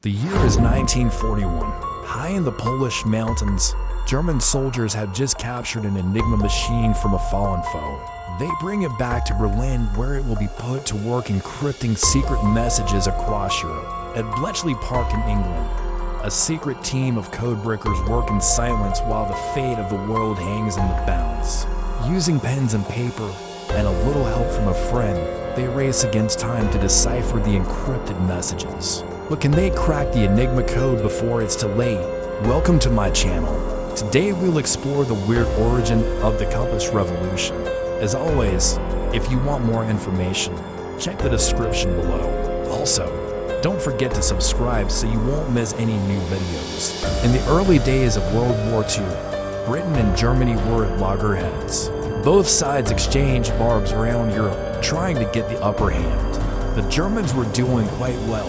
The year is 1941. High in the Polish mountains, German soldiers have just captured an Enigma machine from a fallen foe. They bring it back to Berlin, where it will be put to work encrypting secret messages across Europe. At Bletchley Park in England, a secret team of codebreakers work in silence while the fate of the world hangs in the balance. Using pens and paper and a little help from a friend, they race against time to decipher the encrypted messages. But can they crack the Enigma code before it's too late? Welcome to my channel. Today we'll explore the weird origin of the compass revolution. As always, if you want more information, check the description below. Also, don't forget to subscribe so you won't miss any new videos. In the early days of World War II, Britain and Germany were at loggerheads. Both sides exchanged barbs around Europe, trying to get the upper hand. The Germans were doing quite well,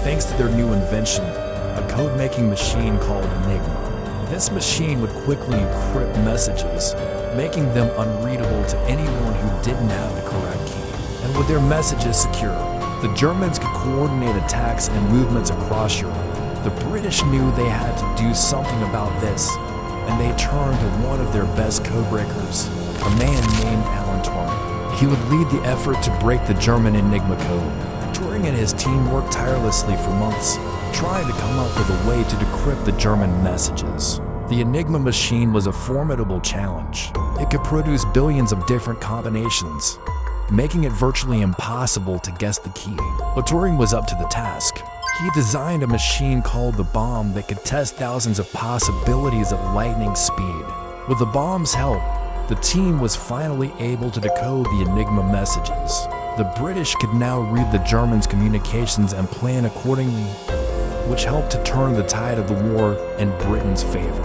thanks to their new invention, a code-making machine called Enigma. This machine would quickly encrypt messages, making them unreadable to anyone who didn't have the correct key. And with their messages secure, the Germans could coordinate attacks and movements across Europe. The British knew they had to do something about this, and they turned to one of their best codebreakers, a man named Alan Turing. He would lead the effort to break the German Enigma code. Turing and his team worked tirelessly for months, trying to come up with a way to decrypt the German messages. The Enigma machine was a formidable challenge. It could produce billions of different combinations, making it virtually impossible to guess the key. But Turing was up to the task. He designed a machine called the bomb that could test thousands of possibilities at lightning speed. With the bomb's help, the team was finally able to decode the Enigma messages. The British could now read the Germans' communications and plan accordingly, which helped to turn the tide of the war in Britain's favor.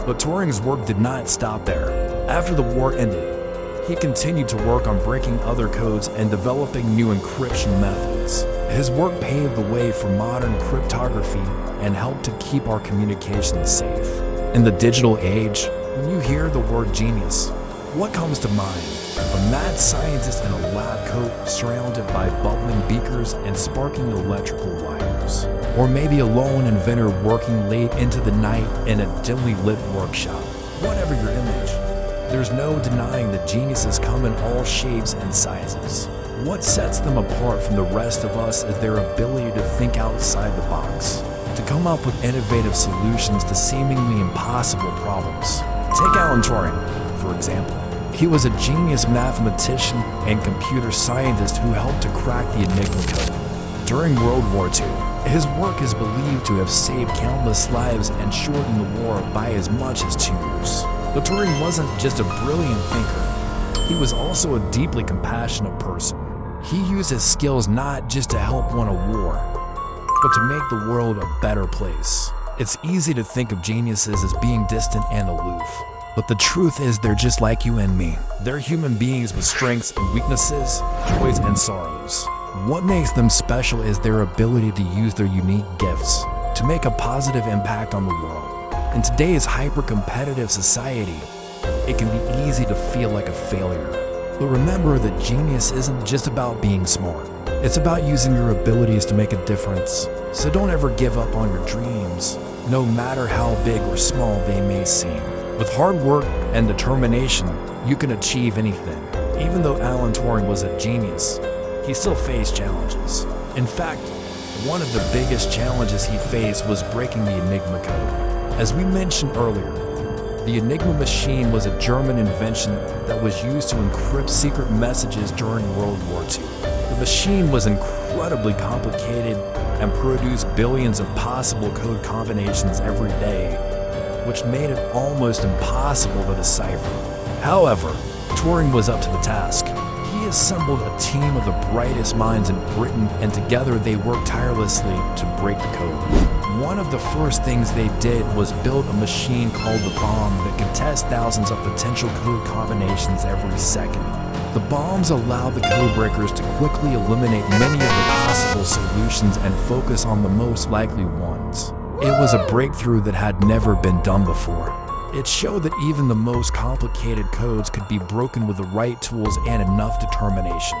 But Turing's work did not stop there. After the war ended, he continued to work on breaking other codes and developing new encryption methods. His work paved the way for modern cryptography and helped to keep our communications safe. In the digital age, when you hear the word genius, what comes to mind? A mad scientist in a lab coat surrounded by bubbling beakers and sparking electrical wires. Or maybe a lone inventor working late into the night in a dimly lit workshop. Whatever your image, there's no denying that geniuses come in all shapes and sizes. What sets them apart from the rest of us is their ability to think outside the box, to come up with innovative solutions to seemingly impossible problems. Take Alan Turing, for example. He was a genius mathematician and computer scientist who helped to crack the Enigma code. During World War II, his work is believed to have saved countless lives and shortened the war by as much as 2 years. But Turing wasn't just a brilliant thinker. He was also a deeply compassionate person. He used his skills not just to help win a war, but to make the world a better place. It's easy to think of geniuses as being distant and aloof. But the truth is they're just like you and me. They're human beings with strengths and weaknesses, joys and sorrows. What makes them special is their ability to use their unique gifts to make a positive impact on the world. In today's hyper-competitive society, it can be easy to feel like a failure. But remember that genius isn't just about being smart. It's about using your abilities to make a difference. So don't ever give up on your dreams, no matter how big or small they may seem. With hard work and determination, you can achieve anything. Even though Alan Turing was a genius, he still faced challenges. In fact, one of the biggest challenges he faced was breaking the Enigma code. As we mentioned earlier, the Enigma machine was a German invention that was used to encrypt secret messages during World War II. The machine was incredibly complicated and produced billions of possible code combinations every day, which made it almost impossible to decipher. However, Turing was up to the task. He assembled a team of the brightest minds in Britain, and together they worked tirelessly to break the code. One of the first things they did was build a machine called the bomb that could test thousands of potential code combinations every second. The bombs allowed the codebreakers to quickly eliminate many of the possible solutions and focus on the most likely ones. It was a breakthrough that had never been done before. It showed that even the most complicated codes could be broken with the right tools and enough determination.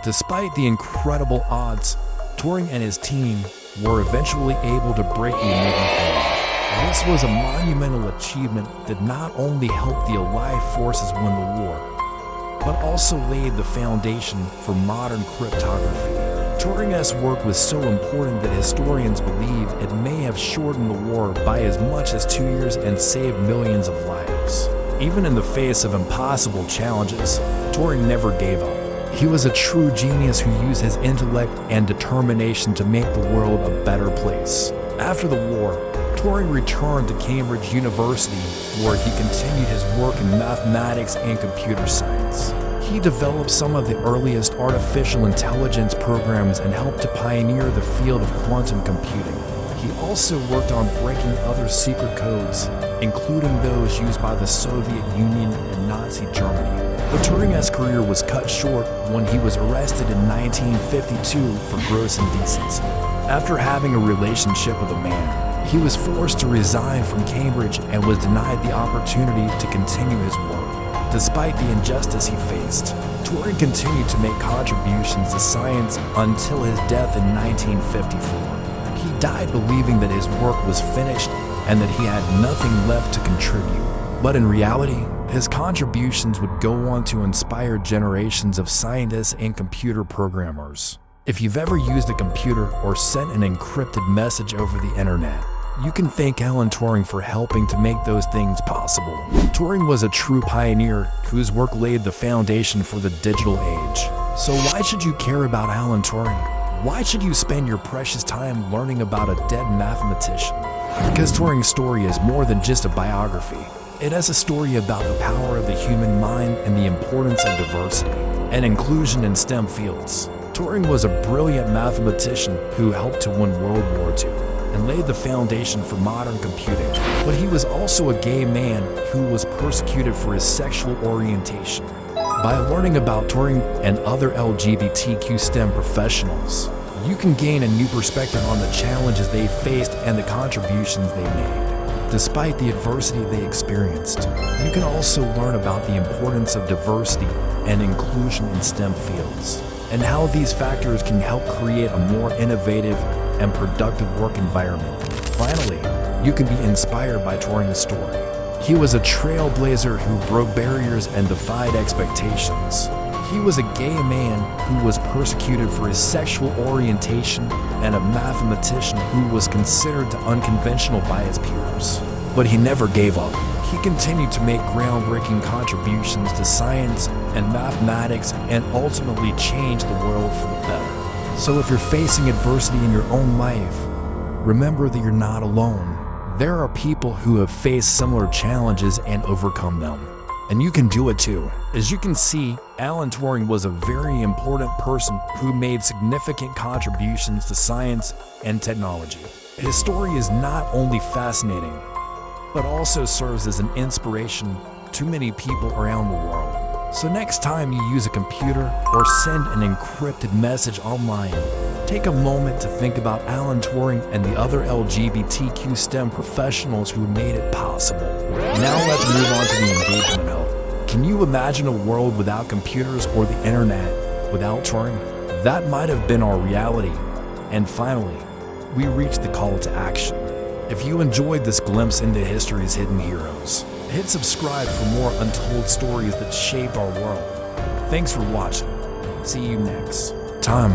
Despite the incredible odds, Turing and his team were eventually able to break the Enigma code. This was a monumental achievement that not only helped the Allied forces win the war, but also laid the foundation for modern cryptography. Turing's work was so important that historians believe it may have shortened the war by as much as 2 years and saved millions of lives. Even in the face of impossible challenges, Turing never gave up. He was a true genius who used his intellect and determination to make the world a better place. After the war, Turing returned to Cambridge University, where he continued his work in mathematics and computer science. He developed some of the earliest artificial intelligence programs and helped to pioneer the field of quantum computing. He also worked on breaking other secret codes, including those used by the Soviet Union and Nazi Germany. But Turing's career was cut short when he was arrested in 1952 for gross indecency. After having a relationship with a man, he was forced to resign from Cambridge and was denied the opportunity to continue his work. Despite the injustice he faced, Turing continued to make contributions to science until his death in 1954. He died believing that his work was finished and that he had nothing left to contribute. But in reality, his contributions would go on to inspire generations of scientists and computer programmers. If you've ever used a computer or sent an encrypted message over the internet, you can thank Alan Turing for helping to make those things possible. Turing was a true pioneer whose work laid the foundation for the digital age. So why should you care about Alan Turing? Why should you spend your precious time learning about a dead mathematician? Because Turing's story is more than just a biography. It has a story about the power of the human mind and the importance of diversity and inclusion in STEM fields. Turing was a brilliant mathematician who helped to win World War II and laid the foundation for modern computing. But he was also a gay man who was persecuted for his sexual orientation. By learning about Turing and other LGBTQ STEM professionals, you can gain a new perspective on the challenges they faced and the contributions they made. Despite the adversity they experienced, you can also learn about the importance of diversity and inclusion in STEM fields, and how these factors can help create a more innovative and productive work environment. Finally, you can be inspired by Turing's story. He was a trailblazer who broke barriers and defied expectations. He was a gay man who was persecuted for his sexual orientation and a mathematician who was considered unconventional by his peers. But he never gave up. He continued to make groundbreaking contributions to science and mathematics and ultimately changed the world for the better. So if you're facing adversity in your own life, remember that you're not alone. There are people who have faced similar challenges and overcome them. And you can do it too. As you can see, Alan Turing was a very important person who made significant contributions to science and technology. His story is not only fascinating, but also serves as an inspiration to many people around the world. So next time you use a computer or send an encrypted message online, take a moment to think about Alan Turing and the other LGBTQ STEM professionals who made it possible. Now let's move on to the engagement note. Can you imagine a world without computers or the internet without Turing? That might have been our reality. And finally, we reached the call to action. If you enjoyed this glimpse into history's hidden heroes, hit subscribe for more untold stories that shaped our world. Thanks for watching. See you next time.